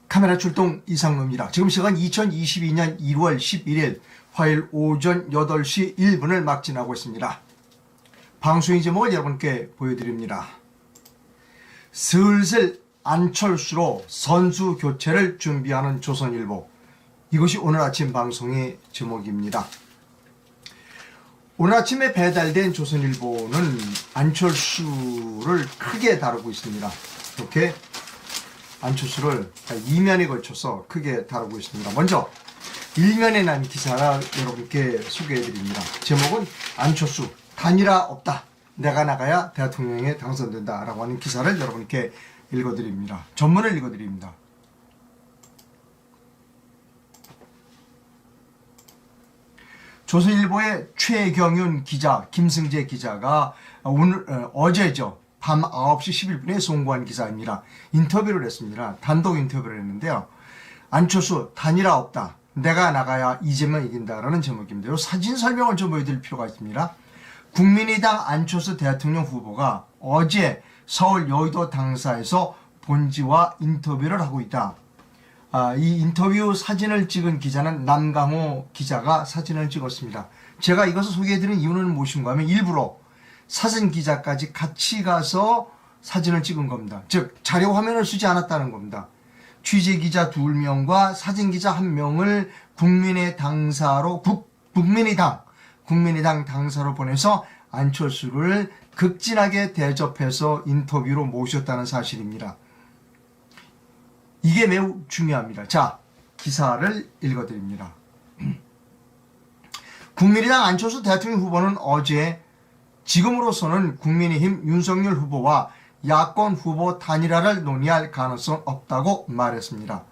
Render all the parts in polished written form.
카메라 출동 이상로입니다. 지금 시간 2022년 1월 11일 화요일 오전 8시 1분을 막 지나고 있습니다. 방송의 제목을 여러분께 보여드립니다. 슬슬 안철수로 선수 교체를 준비하는 조선일보. 이것이 오늘 아침 방송의 제목입니다. 오늘 아침에 배달된 조선일보는 안철수를 크게 다루고 있습니다. 이렇게 안철수를 2면에 걸쳐서 크게 다루고 있습니다. 먼저 1면에 난 기사를 여러분께 소개해드립니다. 제목은 안철수 단일화 없다. 내가 나가야 대통령에 당선된다 라고 하는 기사를 여러분께 읽어드립니다. 전문을 읽어드립니다. 조선일보의 최경윤 기자, 김승재 기자가 어제죠. 밤 9시 11분에 송고한 기사입니다. 인터뷰를 했습니다. 단독 인터뷰를 했는데요. 안철수 단일화 없다. 내가 나가야 이재명 이긴다라는 제목입니다. 사진 설명을 좀 보여드릴 필요가 있습니다. 국민의당 안철수 대통령 후보가 어제 서울 여의도 당사에서 본지와 인터뷰를 하고 있다. 이 인터뷰 사진을 찍은 기자는 남강호 기자가 사진을 찍었습니다. 제가 이것을 소개해드리는 이유는 무엇인가 하면 일부러 사진 기자까지 같이 가서 사진을 찍은 겁니다. 즉 자료 화면을 쓰지 않았다는 겁니다. 취재 기자 2명과 사진 기자 1명을 국민의당 당사로 보내서 안철수를 극진하게 대접해서 인터뷰로 모셨다는 사실입니다. 이게 매우 중요합니다. 자, 기사를 읽어드립니다. 국민의당 안철수 대통령 후보는 어제 지금으로서는 국민의힘 윤석열 후보와 야권 후보 단일화를 논의할 가능성 없다고 말했습니다.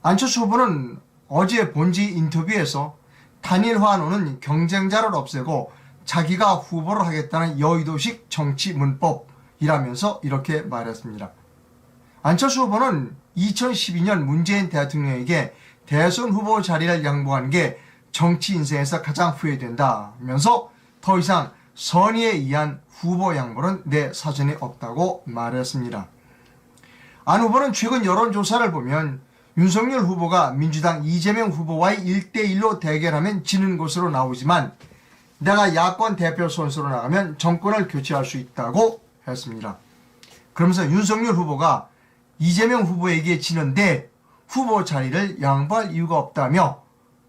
안철수 후보는 어제 본지 인터뷰에서 단일화론은 경쟁자를 없애고 자기가 후보를 하겠다는 여의도식 정치 문법이라면서 이렇게 말했습니다. 안철수 후보는 2012년 문재인 대통령에게 대선 후보 자리를 양보한 게 정치 인생에서 가장 후회된다면서 더 이상 선의에 의한 후보 양보는 내 사전에 없다고 말했습니다. 안 후보는 최근 여론조사를 보면 윤석열 후보가 민주당 이재명 후보와의 1대1로 대결하면 지는 것으로 나오지만 내가 야권 대표 선수로 나가면 정권을 교체할 수 있다고 했습니다. 그러면서 윤석열 후보가 이재명 후보에게 지는데 후보 자리를 양보할 이유가 없다며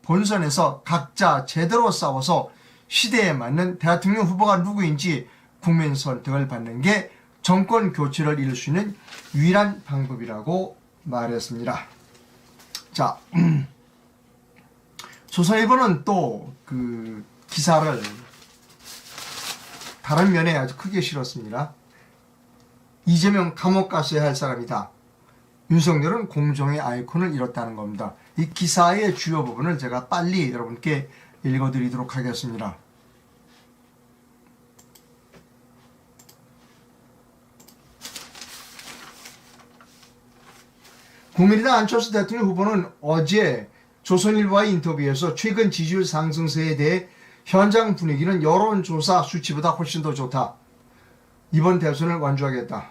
본선에서 각자 제대로 싸워서 시대에 맞는 대통령 후보가 누구인지 국민 선택을 받는 게 정권 교체를 이룰 수 있는 유일한 방법이라고 말했습니다. 자, 조선일보는 또 그 기사를 다른 면에 아주 크게 실었습니다. 이재명 감옥 갔어야 할 사람이다. 윤석열은 공정의 아이콘을 잃었다는 겁니다. 이 기사의 주요 부분을 제가 빨리 여러분께 읽어드리도록 하겠습니다. 국민의당 안철수 대통령 후보는 어제 조선일보와의 인터뷰에서 최근 지지율 상승세에 대해 현장 분위기는 여론조사 수치보다 훨씬 더 좋다. 이번 대선을 완주하겠다.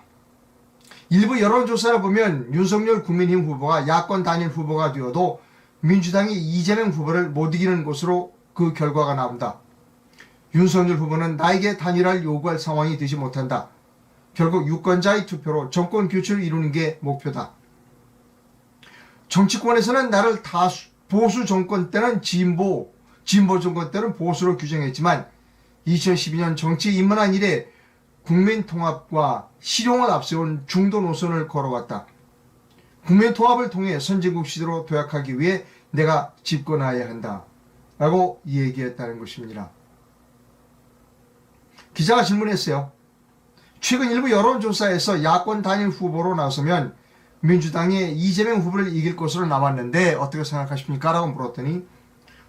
일부 여론조사를 보면 윤석열 국민의힘 후보가 야권 단일 후보가 되어도 민주당이 이재명 후보를 못 이기는 것으로 그 결과가 나온다. 윤석열 후보는 나에게 단일화를 요구할 상황이 되지 못한다. 결국 유권자의 투표로 정권 교체를 이루는 게 목표다. 정치권에서는 나를 보수 정권 때는 진보 정권 때는 보수로 규정했지만 2012년 정치에 입문한 이래 국민 통합과 실용을 앞세운 중도 노선을 걸어왔다. 국민 통합을 통해 선진국 시대로 도약하기 위해 내가 집권해야 한다. 라고 얘기했다는 것입니다. 기자가 질문했어요. 최근 일부 여론조사에서 야권 단일 후보로 나서면 민주당의 이재명 후보를 이길 것으로 나왔는데 어떻게 생각하십니까? 라고 물었더니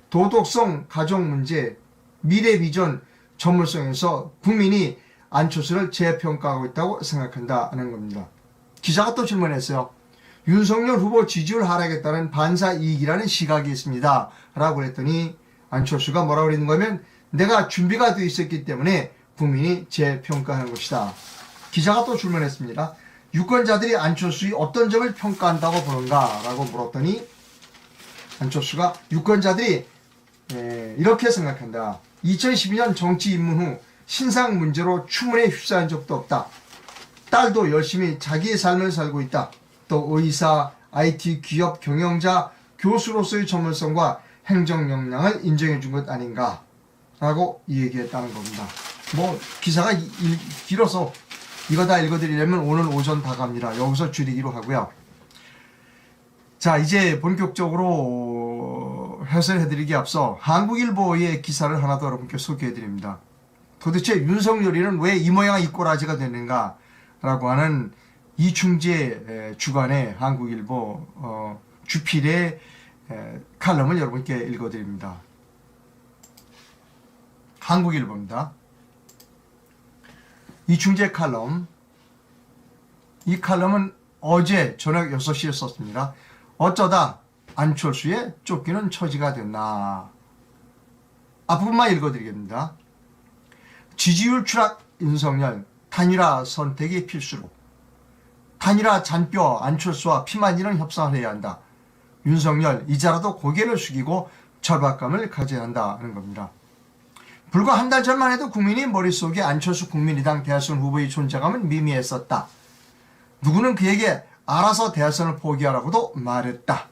도덕성, 가족문제, 미래 비전, 전문성에서 국민이 안철수를 재평가하고 있다고 생각한다는 겁니다. 기자가 또 질문했어요. 윤석열 후보 지지율 하락에 따른 반사이익이라는 시각이 있습니다. 라고 했더니 안철수가 뭐라고 그랬는가 하면 내가 준비가 되어 있었기 때문에 국민이 재평가하는 것이다. 기자가 또 질문했습니다. 유권자들이 안철수의 어떤 점을 평가한다고 보는가 라고 물었더니 안철수가 유권자들이 이렇게 생각한다. 2012년 정치 입문 후 신상 문제로 추문에 휩싸인 적도 없다. 딸도 열심히 자기의 삶을 살고 있다. 또 의사, IT 기업 경영자, 교수로서의 전문성과 행정 역량을 인정해 준 것 아닌가 라고 얘기했다는 겁니다. 뭐 기사가 길어서 이거 다 읽어드리려면 오늘 오전 다 갑니다. 여기서 줄이기로 하고요. 자, 이제 본격적으로 해설해드리기 앞서 한국일보의 기사를 하나 더 여러분께 소개해드립니다. 도대체 윤석열이는 왜 이 모양 이 꼬라지가 되는가 라고 하는 이충재 주간의 한국일보 주필의 칼럼을 여러분께 읽어드립니다. 한국일보입니다. 이충재 칼럼. 이 칼럼은 어제 저녁 6시에 썼습니다. 어쩌다 안철수의 쫓기는 처지가 됐나. 앞부분만 읽어드리겠습니다. 지지율 추락 윤석열, 단일화 선택이 필수로. 단일화 잔뼈 안철수와 피만이는 협상을 해야 한다. 윤석열 이제라도 고개를 숙이고 절박감을 가져야 한다는 겁니다. 불과 한 달 전만 해도 국민이 머릿속에 안철수 국민의당 대선 후보의 존재감은 미미했었다. 누구는 그에게 알아서 대선을 포기하라고도 말했다.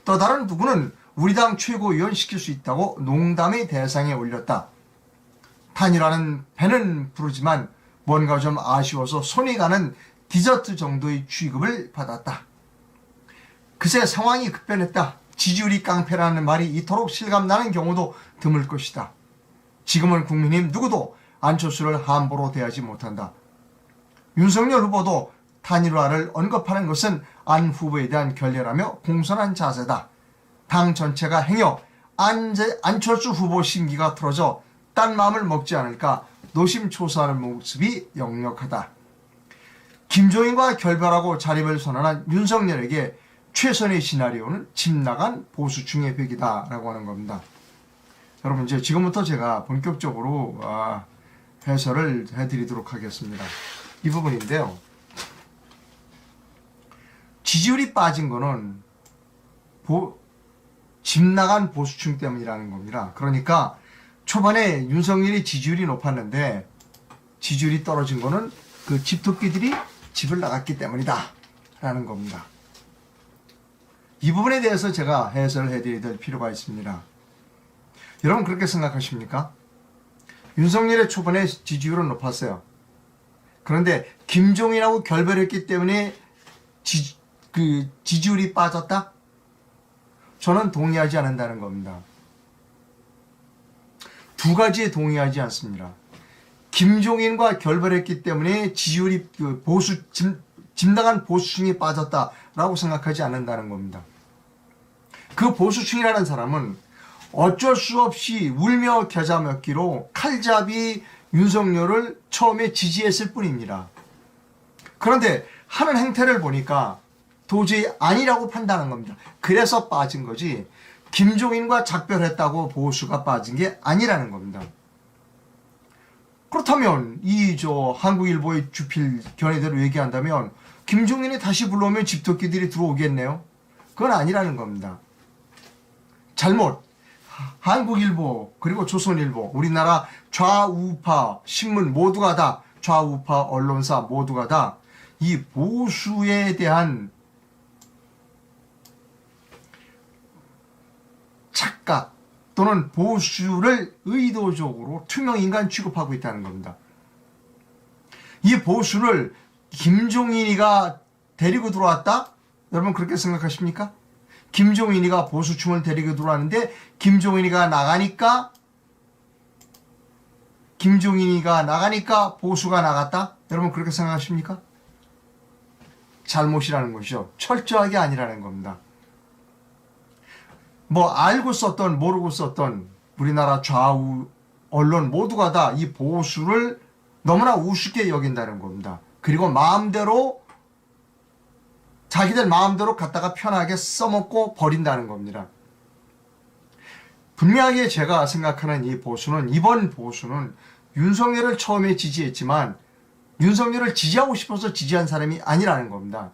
또 다른 누구는 우리 당 최고위원 시킬 수 있다고 농담의 대상에 올렸다. 단일화는 배는 부르지만 뭔가 좀 아쉬워서 손이 가는 디저트 정도의 취급을 받았다. 그새 상황이 급변했다. 지지율이 깡패라는 말이 이토록 실감나는 경우도 드물 것이다. 지금은 국민의힘 누구도 안철수를 함부로 대하지 못한다. 윤석열 후보도 단일화를 언급하는 것은 안 후보에 대한 결렬하며 공손한 자세다. 당 전체가 행여 안철수 후보 심기가 틀어져 딴 마음을 먹지 않을까 노심초사하는 모습이 역력하다. 김종인과 결별하고 자립을 선언한 윤석열에게 최선의 시나리오는 집 나간 보수층의 벽이다 라고 하는 겁니다. 여러분, 이제 지금부터 제가 본격적으로 해설을 해드리도록 하겠습니다. 이 부분인데요. 지지율이 빠진 거는 집 나간 보수층 때문이라는 겁니다. 그러니까 초반에 윤석열이 지지율이 높았는데 지지율이 떨어진 거는 그 집토끼들이 집을 나갔기 때문이다 라는 겁니다. 이 부분에 대해서 제가 해설을 해드려야 될 필요가 있습니다. 여러분 그렇게 생각하십니까? 윤석열의 초반에 지지율은 높았어요. 그런데 김종인하고 결별했기 때문에 지지율이 빠졌다? 저는 동의하지 않는다는 겁니다. 두 가지에 동의하지 않습니다. 김종인과 결별했기 때문에 지지율이 집 나간 보수층이 빠졌다라고 생각하지 않는다는 겁니다. 그 보수층이라는 사람은 어쩔 수 없이 울며 겨자 먹기로 칼잡이 윤석열을 처음에 지지했을 뿐입니다. 그런데 하는 행태를 보니까 도저히 아니라고 판단한 겁니다. 그래서 빠진 거지 김종인과 작별했다고 보수가 빠진 게 아니라는 겁니다. 그렇다면 한국일보의 주필 견해대로 얘기한다면 김종인이 다시 불러오면 집토끼들이 들어오겠네요. 그건 아니라는 겁니다. 잘못. 한국일보 그리고 조선일보 우리나라 좌우파 신문 모두가 다 좌우파 언론사 모두가 다 이 보수에 대한 착각 또는 보수를 의도적으로 투명인간 취급하고 있다는 겁니다. 이 보수를 김종인이가 데리고 들어왔다? 여러분 그렇게 생각하십니까? 김종인이가 보수층을 데리고 들어왔는데 김종인이가 나가니까 보수가 나갔다? 여러분 그렇게 생각하십니까? 잘못이라는 것이죠. 철저하게 아니라는 겁니다. 뭐 알고 썼던 모르고 썼던 우리나라 좌우 언론 모두가 다 이 보수를 너무나 우습게 여긴다는 겁니다. 그리고 자기들 마음대로 갖다가 편하게 써먹고 버린다는 겁니다. 분명하게 제가 생각하는 이번 보수는 윤석열을 처음에 지지했지만 윤석열을 지지하고 싶어서 지지한 사람이 아니라는 겁니다.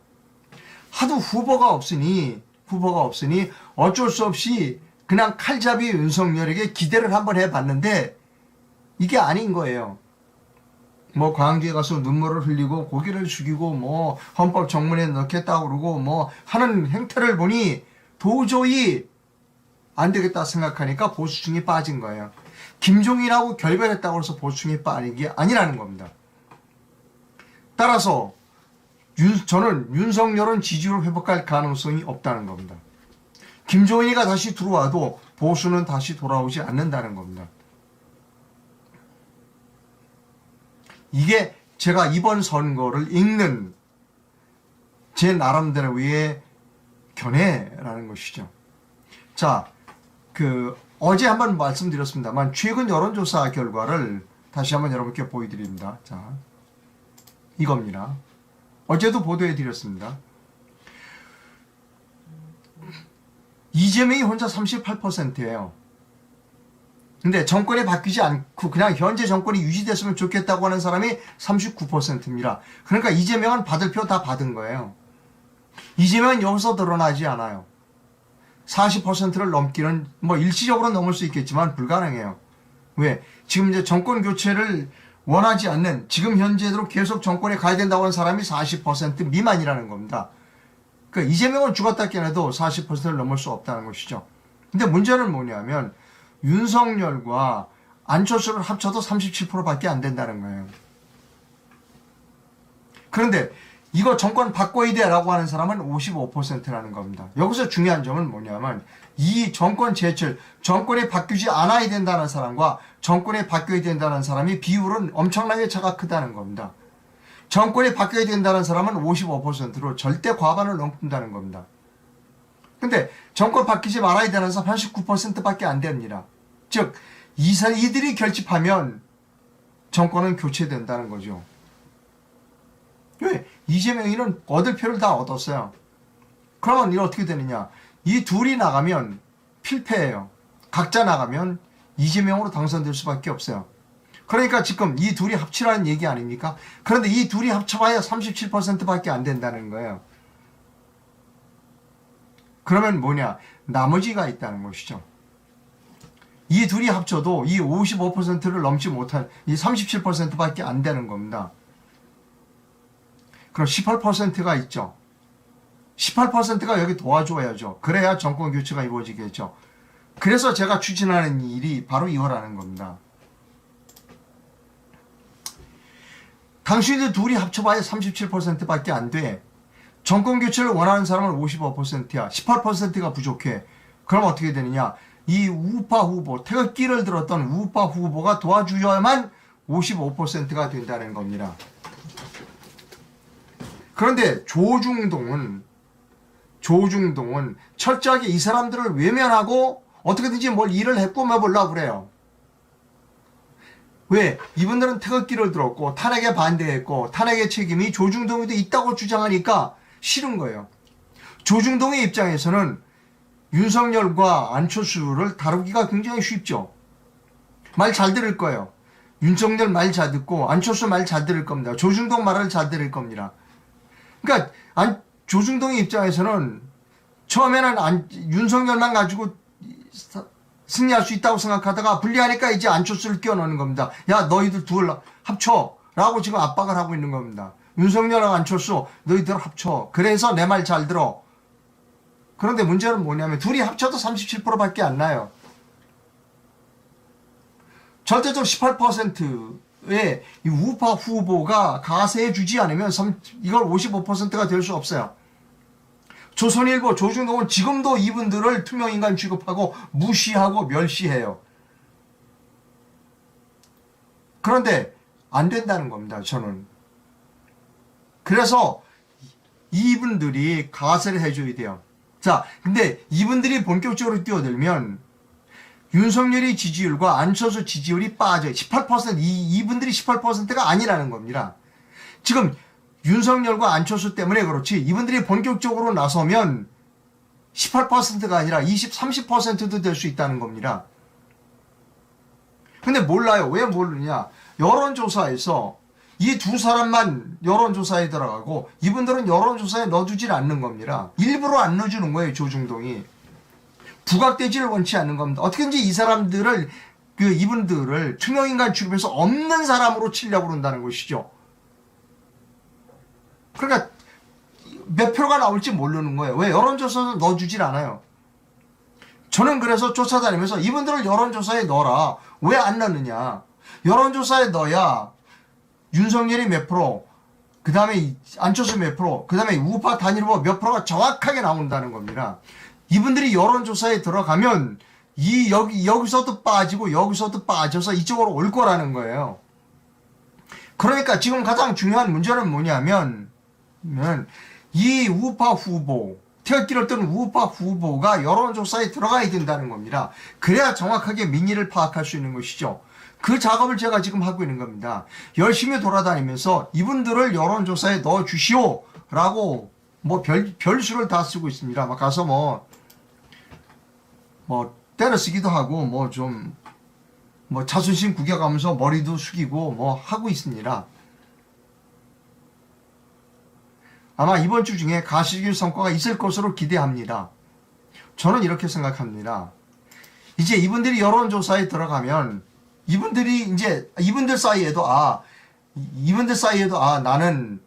하도 후보가 없으니 어쩔 수 없이 그냥 칼잡이 윤석열에게 기대를 한번 해봤는데 이게 아닌 거예요. 뭐 광주에 가서 눈물을 흘리고 고개를 숙이고 뭐 헌법 정문에 넣겠다고 그러고 뭐 하는 행태를 보니 도저히 안 되겠다 생각하니까 보수층이 빠진 거예요. 김종인하고 결별했다고 해서 보수층이 빠진 게 아니라는 겁니다. 따라서 저는 윤석열은 지지율을 회복할 가능성이 없다는 겁니다. 김종인이가 다시 들어와도 보수는 다시 돌아오지 않는다는 겁니다. 이게 제가 이번 선거를 읽는 제 나름대로의 견해라는 것이죠. 자, 어제 한번 말씀드렸습니다만 최근 여론조사 결과를 다시 한번 여러분께 보여드립니다. 자, 이겁니다. 어제도 보도해드렸습니다. 이재명이 혼자 38%예요. 근데 정권이 바뀌지 않고 그냥 현재 정권이 유지됐으면 좋겠다고 하는 사람이 39%입니다. 그러니까 이재명은 받을 표 다 받은 거예요. 이재명은 여기서 드러나지 않아요. 40%를 넘기는 뭐 일시적으로 넘을 수 있겠지만 불가능해요. 왜? 지금 이제 정권 교체를 원하지 않는 지금 현재대로 계속 정권에 가야 된다고 하는 사람이 40% 미만이라는 겁니다. 그러니까 이재명은 죽었다 깨어나도 40%를 넘을 수 없다는 것이죠. 근데 문제는 뭐냐면 윤석열과 안철수를 합쳐도 37%밖에 안 된다는 거예요. 그런데 이거 정권 바꿔야 돼 라고 하는 사람은 55%라는 겁니다. 여기서 중요한 점은 뭐냐면 이 정권 제출, 정권이 바뀌지 않아야 된다는 사람과 정권이 바뀌어야 된다는 사람이 비율은 엄청나게 차가 크다는 겁니다. 정권이 바뀌어야 된다는 사람은 55%로 절대 과반을 넘는다는 겁니다. 근데 정권 바뀌지 말아야 되는 사람 89%밖에 안 됩니다. 즉 이들이 결집하면 정권은 교체된다는 거죠. 왜? 이재명이는 얻을 표를 다 얻었어요. 그러면 이게 어떻게 되느냐? 이 둘이 나가면 필패예요. 각자 나가면 이재명으로 당선될 수밖에 없어요. 그러니까 지금 이 둘이 합치라는 얘기 아닙니까? 그런데 이 둘이 합쳐봐야 37%밖에 안 된다는 거예요. 그러면 뭐냐? 나머지가 있다는 것이죠. 이 둘이 합쳐도 이 55%를 넘지 못한 이 37%밖에 안 되는 겁니다. 그럼 18%가 있죠. 18%가 여기 도와줘야죠. 그래야 정권 교체가 이루어지겠죠. 그래서 제가 추진하는 일이 바로 이거라는 겁니다. 당신들 둘이 합쳐봐야 37%밖에 안 돼. 정권 교체를 원하는 사람은 55%야. 18%가 부족해. 그럼 어떻게 되느냐? 이 우파 후보, 태극기를 들었던 우파 후보가 도와주어야만 55%가 된다는 겁니다. 그런데 조중동은 철저하게 이 사람들을 외면하고 어떻게든지 뭘 일을 해꾸며보려고 그래요. 왜? 이분들은 태극기를 들었고 탄핵에 반대했고 탄핵의 책임이 조중동에도 있다고 주장하니까 싫은 거예요. 조중동의 입장에서는 윤석열과 안철수를 다루기가 굉장히 쉽죠. 말 잘 들을 거예요. 윤석열 말 잘 듣고 안철수 말 잘 들을 겁니다. 조중동 말을 잘 들을 겁니다. 그러니까 조중동의 입장에서는 처음에는 윤석열만 가지고 승리할 수 있다고 생각하다가 불리하니까 이제 안철수를 끼워넣는 겁니다. 야, 너희들 둘 합쳐 라고 지금 압박을 하고 있는 겁니다. 윤석열하고 안철수 너희들 합쳐. 그래서 내 말 잘 들어. 그런데 문제는 뭐냐면 둘이 합쳐도 37%밖에 안 나요. 절대적 18%의 이 우파 후보가 가세해 주지 않으면 이걸 55%가 될 수 없어요. 조선일보, 조중동은 지금도 이분들을 투명인간 취급하고 무시하고 멸시해요. 그런데 안 된다는 겁니다, 저는. 그래서 이분들이 가세를 해줘야 돼요. 자, 근데 이분들이 본격적으로 뛰어들면 윤석열의 지지율과 안철수 지지율이 빠져요. 18%, 이분들이 18%가 아니라는 겁니다. 지금 윤석열과 안철수 때문에 그렇지 이분들이 본격적으로 나서면 18%가 아니라 20, 30%도 될 수 있다는 겁니다. 근데 몰라요. 왜 모르냐? 여론조사에서 이 두 사람만 여론조사에 들어가고 이분들은 여론조사에 넣어주질 않는 겁니다. 일부러 안 넣어주는 거예요. 조중동이. 부각되지를 원치 않는 겁니다. 어떻게든지 이 사람들을 이분들을 투명인간 취급해서 없는 사람으로 치려고 그런다는 것이죠. 그러니까 몇 표가 나올지 모르는 거예요. 왜? 여론조사에 넣어주질 않아요. 저는 그래서 쫓아다니면서 이분들을 여론조사에 넣어라. 왜 안 넣느냐. 여론조사에 넣어야 윤석열이 몇 프로, 그 다음에 안철수 몇 프로, 그 다음에 우파 단일 후보 몇 프로가 정확하게 나온다는 겁니다. 이분들이 여론조사에 들어가면 여기서도 빠지고 여기서도 빠져서 이쪽으로 올 거라는 거예요. 그러니까 지금 가장 중요한 문제는 뭐냐면 이 우파 후보, 태극기를 뜬 우파 후보가 여론조사에 들어가야 된다는 겁니다. 그래야 정확하게 민의를 파악할 수 있는 것이죠. 그 작업을 제가 지금 하고 있는 겁니다. 열심히 돌아다니면서 이분들을 여론조사에 넣어주시오 라고 별수를 다 쓰고 있습니다. 막 가서 때려쓰기도 하고 자존심 구겨가면서 머리도 숙이고 하고 있습니다. 아마 이번 주 중에 가시적인 성과가 있을 것으로 기대합니다. 저는 이렇게 생각합니다. 이제 이분들이 여론조사에 들어가면 이분들 사이에도 나는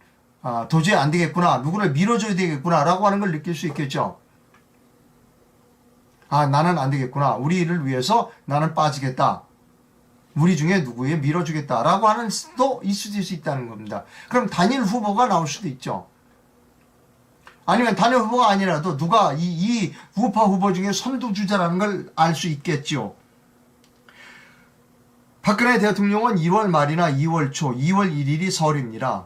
도저히 안 되겠구나, 누구를 밀어줘야 되겠구나 라고 하는 걸 느낄 수 있겠죠. 나는 안 되겠구나, 우리를 위해서 나는 빠지겠다, 우리 중에 누구에 밀어주겠다 라고 하는 수도 있을 수 있다는 겁니다. 그럼 단일 후보가 나올 수도 있죠. 아니면 단일 후보가 아니라도 누가 이 우파 후보 중에 선두주자라는 걸 알 수 있겠죠. 박근혜 대통령은 2월 말이나 2월 초, 2월 1일이 설입니다.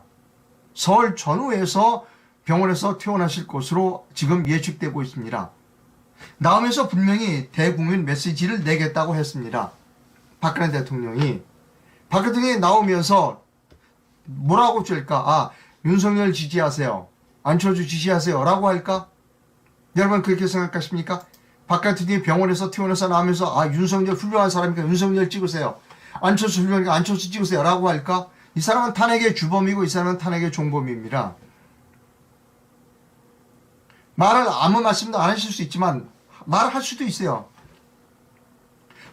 설 전후에서 병원에서 퇴원하실 것으로 지금 예측되고 있습니다. 나오면서 분명히 대국민 메시지를 내겠다고 했습니다. 박근혜 대통령이 나오면서 뭐라고 찔까? 윤석열 지지하세요, 안철수 지지하세요 라고 할까? 여러분 그렇게 생각하십니까? 박근혜 대통령이 병원에서 퇴원해서 나오면서 윤석열 훌륭한 사람이니까 윤석열 찍으세요, 안철수 훌륭하니까 안철수 찍으세요 라고 할까? 이 사람은 탄핵의 주범이고 이 사람은 탄핵의 종범입니다. 말을 아무 말씀도 안 하실 수 있지만 말을 할 수도 있어요.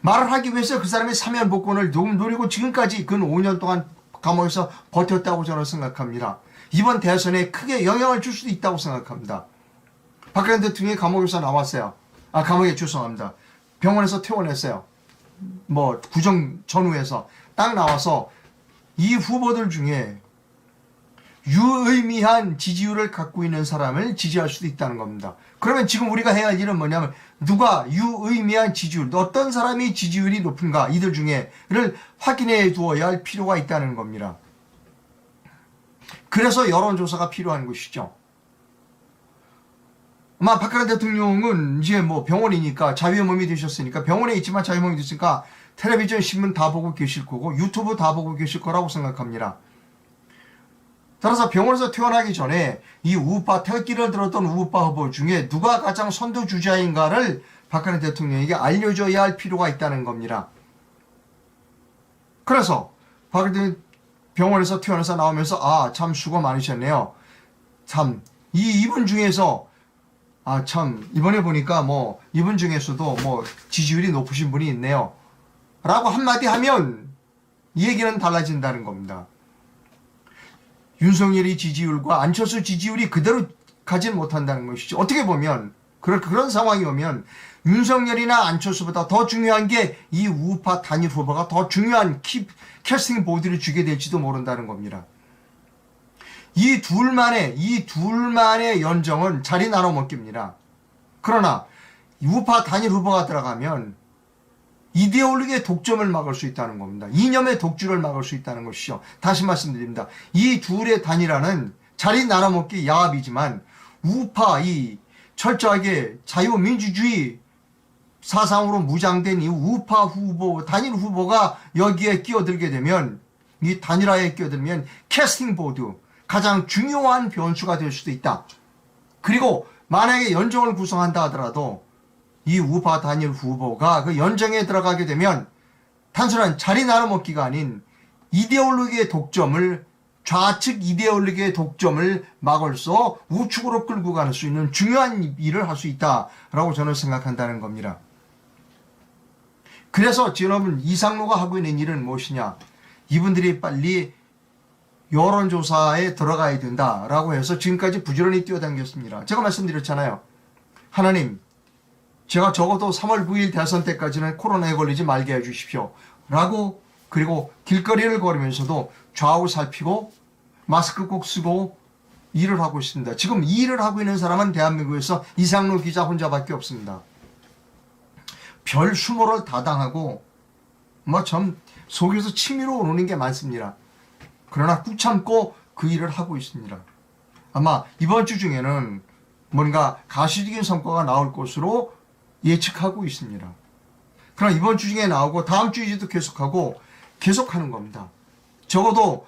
말을 하기 위해서 그 사람의 사면 복권을 노리고 지금까지 근 5년 동안 감옥에서 버텼다고 저는 생각합니다. 이번 대선에 크게 영향을 줄 수도 있다고 생각합니다. 박근혜 대통령이 감옥에서 나왔어요. 감옥에 죄송합니다. 병원에서 퇴원했어요. 구정 전후에서 딱 나와서 이 후보들 중에 유의미한 지지율을 갖고 있는 사람을 지지할 수도 있다는 겁니다. 그러면 지금 우리가 해야 할 일은 뭐냐면 누가 유의미한 지지율, 어떤 사람이 지지율이 높은가 이들 중에를 확인해 두어야 할 필요가 있다는 겁니다. 그래서 여론조사가 필요한 것이죠. 아마 박근혜 대통령은 이제 병원이니까 자유의 몸이 되셨으니까, 병원에 있지만 자유의 몸이 됐으니까 텔레비전 신문 다 보고 계실 거고 유튜브 다 보고 계실 거라고 생각합니다. 따라서 병원에서 퇴원하기 전에 이 우파 태극기를 들었던 우파 후보 중에 누가 가장 선두주자인가를 박근혜 대통령에게 알려줘야 할 필요가 있다는 겁니다. 그래서 박근혜 병원에서 퇴원해서 나오면서 참 수고 많으셨네요. 참 이분 중에서 이번에 보니까 이분 중에서도 지지율이 높으신 분이 있네요 라고 한마디 하면 이 얘기는 달라진다는 겁니다. 윤석열의 지지율과 안철수 지지율이 그대로 가진 못한다는 것이죠. 어떻게 보면 그런 상황이 오면 윤석열이나 안철수보다 더 중요한 게 이 우파 단일 후보가 더 중요한 캐스팅 보드를 주게 될지도 모른다는 겁니다. 이 둘만의 연정은 자리 나눠 먹기입니다. 그러나 우파 단일 후보가 들어가면 이데올로기의 독점을 막을 수 있다는 겁니다. 이념의 독주를 막을 수 있다는 것이죠. 다시 말씀드립니다. 이 둘의 단일화는 자리 나눠먹기 야합이지만 우파 철저하게 자유민주주의 사상으로 무장된 이 우파 후보, 단일 후보가 여기에 끼어들게 되면, 이 단일화에 끼어들면 캐스팅 보드, 가장 중요한 변수가 될 수도 있다. 그리고 만약에 연정을 구성한다 하더라도 이 우파 단일 후보가 그 연정에 들어가게 되면 단순한 자리 나눠먹기가 아닌 이데올로기의 독점을 좌측 이데올로기의 독점을 막을 수 우측으로 끌고 갈 수 있는 중요한 일을 할 수 있다라고 저는 생각한다는 겁니다. 그래서 여러분 이상로가 하고 있는 일은 무엇이냐? 이분들이 빨리 여론조사에 들어가야 된다라고 해서 지금까지 부지런히 뛰어다녔습니다. 제가 말씀드렸잖아요. 하나님, 제가 적어도 3월 9일 대선 때까지는 코로나에 걸리지 말게 해주십시오. 라고 그리고 길거리를 걸으면서도 좌우 살피고 마스크 꼭 쓰고 일을 하고 있습니다. 지금 이 일을 하고 있는 사람은 대한민국에서 이상로 기자 혼자밖에 없습니다. 별 수모를 다 당하고 참 속에서 치밀어 오르는 게 많습니다. 그러나 꾹 참고 그 일을 하고 있습니다. 아마 이번 주 중에는 뭔가 가시적인 성과가 나올 것으로 예측하고 있습니다. 그러나 이번 주 중에 나오고 다음 주에도 계속하는 겁니다. 적어도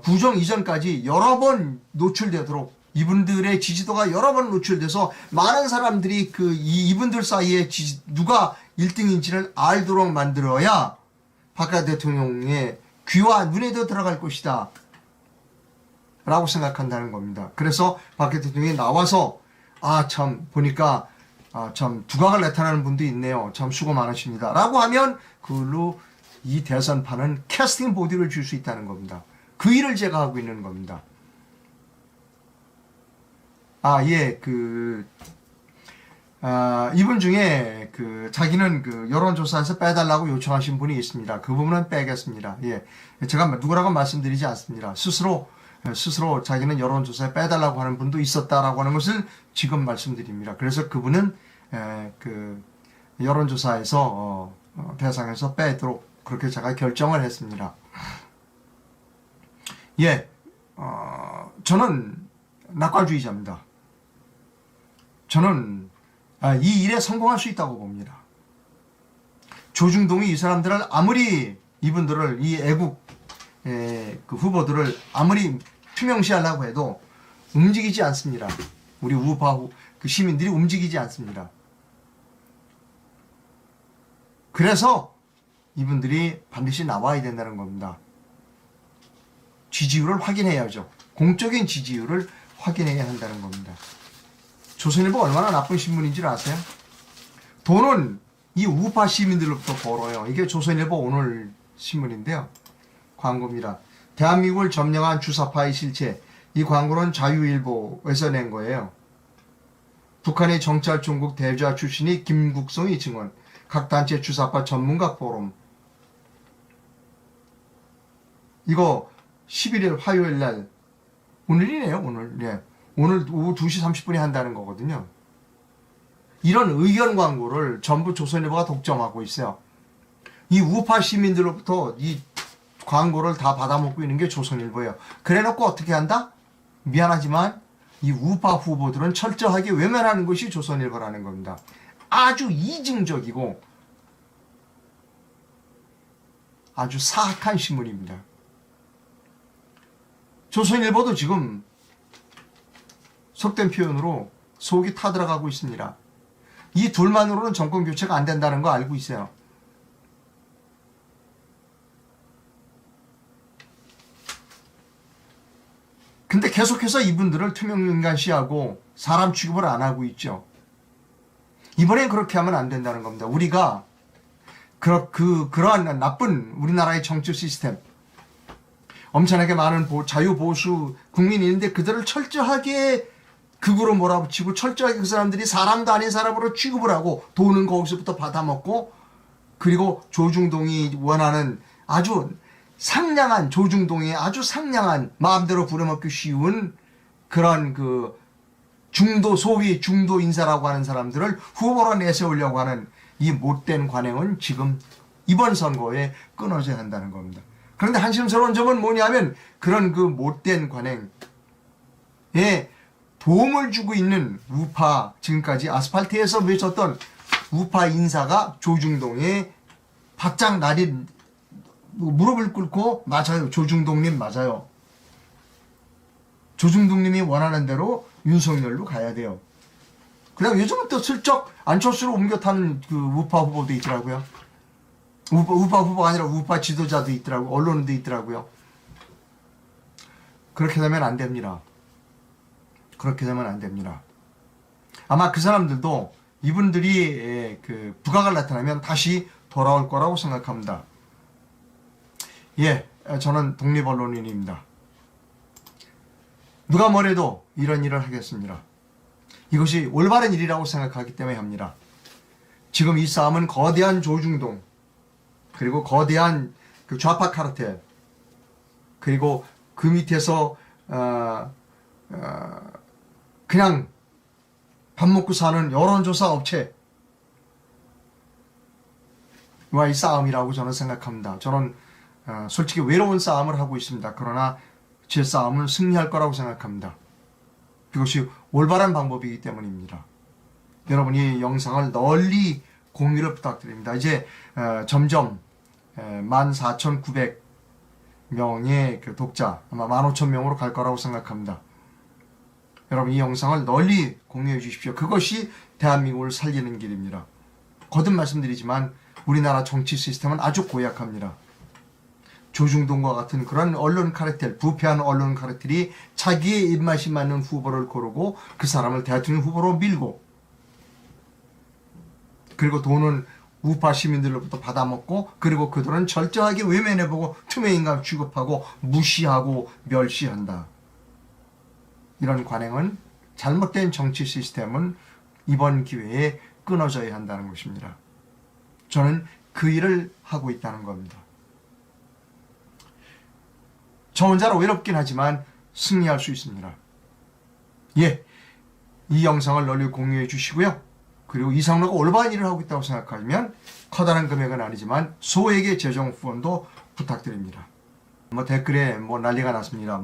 구정 이전까지 여러 번 노출되도록 이분들의 지지도가 여러 번 노출돼서 많은 사람들이 이분들 사이에 누가 1등인지를 알도록 만들어야 박근혜 대통령의 귀와 눈에도 들어갈 것이다 라고 생각한다는 겁니다. 그래서 박근혜 대통령이 나와서 참 보니까 참 두각을 나타내는 분도 있네요. 참 수고 많으십니다 라고 하면 그걸로 이 대선판은 캐스팅 보디를 줄 수 있다는 겁니다. 그 일을 제가 하고 있는 겁니다. 이분 중에 자기는 여론조사에서 빼달라고 요청하신 분이 있습니다. 그 부분은 빼겠습니다. 제가 누구라고 말씀드리지 않습니다. 스스로 자기는 여론조사에 빼달라고 하는 분도 있었다라고 하는 것을 지금 말씀드립니다. 그래서 그분은 여론조사에서 대상에서 빼도록 그렇게 제가 결정을 했습니다. 저는 낙관주의자입니다. 저는 이 일에 성공할 수 있다고 봅니다. 조중동이 이 사람들을 아무리 이분들을 이 애국 후보들을 아무리 투명시하려고 해도 움직이지 않습니다. 우리 우파 시민들이 움직이지 않습니다. 그래서 이분들이 반드시 나와야 된다는 겁니다. 지지율을 확인해야죠. 공적인 지지율을 확인해야 한다는 겁니다. 조선일보 얼마나 나쁜 신문인지 아세요? 돈은 이 우파 시민들로부터 벌어요. 이게 조선일보 오늘 신문인데요. 광고입니다. 대한민국을 점령한 주사파의 실체. 이 광고는 자유일보에서 낸 거예요. 북한의 정찰총국 대좌 출신이 김국성이 증언. 각 단체 주사파 전문가 포럼. 이거 11일 화요일 날 오늘이네요. 오늘 오후 2시 30분에 한다는 거거든요. 이런 의견 광고를 전부 조선일보가 독점하고 있어요. 이 우파 시민들로부터 이 광고를 다 받아먹고 있는 게 조선일보예요. 그래놓고 어떻게 한다? 미안하지만 이 우파 후보들은 철저하게 외면하는 것이 조선일보라는 겁니다. 아주 이중적이고 아주 사악한 신문입니다. 조선일보도 지금 속된 표현으로 속이 타들어가고 있습니다. 이 둘만으로는 정권 교체가 안 된다는 거 알고 있어요. 근데 계속해서 이분들을 투명인간시하고 사람 취급을 안 하고 있죠. 이번엔 그렇게 하면 안 된다는 겁니다. 우리가 그러한 나쁜 우리나라의 정치 시스템, 엄청나게 많은 자유보수 국민이 있는데 그들을 철저하게 극으로 몰아붙이고 철저하게 그 사람들이 사람도 아닌 사람으로 취급을 하고 돈은 거기서부터 받아먹고, 그리고 조중동이 원하는 아주 상냥한, 조중동의 아주 상냥한 마음대로 부려먹기 쉬운 그런 소위 중도 인사라고 하는 사람들을 후보로 내세우려고 하는 이 못된 관행은 지금 이번 선거에 끊어져야 한다는 겁니다. 그런데 한심스러운 점은 뭐냐면 그런 못된 관행에 도움을 주고 있는 우파, 지금까지 아스팔트에서 외쳤던 우파 인사가 조중동에 바짝 무릎을 꿇고 맞아요. 조중동님 맞아요. 조중동님이 원하는 대로 윤석열로 가야 돼요. 그다음 요즘은 또 슬쩍 안철수로 옮겨 타는 우파 후보도 있더라고요. 우파 후보가 아니라 우파 지도자도 있더라고요. 언론도 있더라고요. 그렇게 되면 안 됩니다. 그렇게 되면 안 됩니다. 아마 그 사람들도 이분들이 그 부각을 나타나면 다시 돌아올 거라고 생각합니다. 예, 저는 독립언론인입니다. 누가 뭐래도 이런 일을 하겠습니다. 이것이 올바른 일이라고 생각하기 때문에 합니다. 지금 이 싸움은 거대한 조중동, 그리고 거대한 그 좌파 카르텔, 그리고 그 밑에서 그냥 밥 먹고 사는 여론조사 업체와 이 싸움이라고 저는 생각합니다. 저는 솔직히 외로운 싸움을 하고 있습니다. 그러나 제 싸움은 승리할 거라고 생각합니다. 그것이 올바른 방법이기 때문입니다. 여러분이 이 영상을 널리 공유를 부탁드립니다. 이제 점점 14,900명의 그 독자, 아마 15,000명으로 갈 거라고 생각합니다. 여러분 이 영상을 널리 공유해 주십시오. 그것이 대한민국을 살리는 길입니다. 거듭 말씀드리지만 우리나라 정치 시스템은 아주 고약합니다. 조중동과 같은 그런 언론 카르텔, 부패한 언론 카르텔이 자기의 입맛이 맞는 후보를 고르고 그 사람을 대통령 후보로 밀고, 그리고 돈은 우파 시민들로부터 받아먹고, 그리고 그 돈은 철저하게 외면해보고 투명인간 취급하고 무시하고 멸시한다. 이런 관행은, 잘못된 정치 시스템은 이번 기회에 끊어져야 한다는 것입니다. 저는 그 일을 하고 있다는 겁니다. 저 혼자로 외롭긴 하지만 승리할 수 있습니다. 예, 이 영상을 널리 공유해 주시고요. 그리고 이상로가 올바른 일을 하고 있다고 생각하면 커다란 금액은 아니지만 소액의 재정 후원도 부탁드립니다. 댓글에 난리가 났습니다.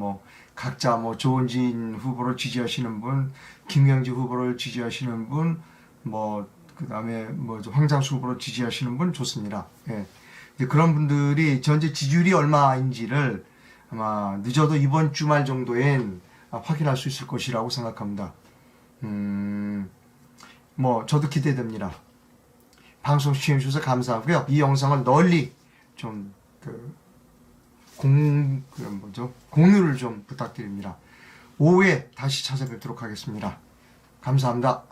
각자 조은진 후보를 지지하시는 분, 김경지 후보를 지지하시는 분, 그 다음에 황장수 후보를 지지하시는 분 좋습니다. 예. 그런 분들이 전체 지지율이 얼마인지를 아마 늦어도 이번 주말 정도엔 확인할 수 있을 것이라고 생각합니다. 저도 기대됩니다. 방송 시청해주셔서 감사하고요. 이 영상을 널리 좀 공유를 좀 부탁드립니다. 오후에 다시 찾아뵙도록 하겠습니다. 감사합니다.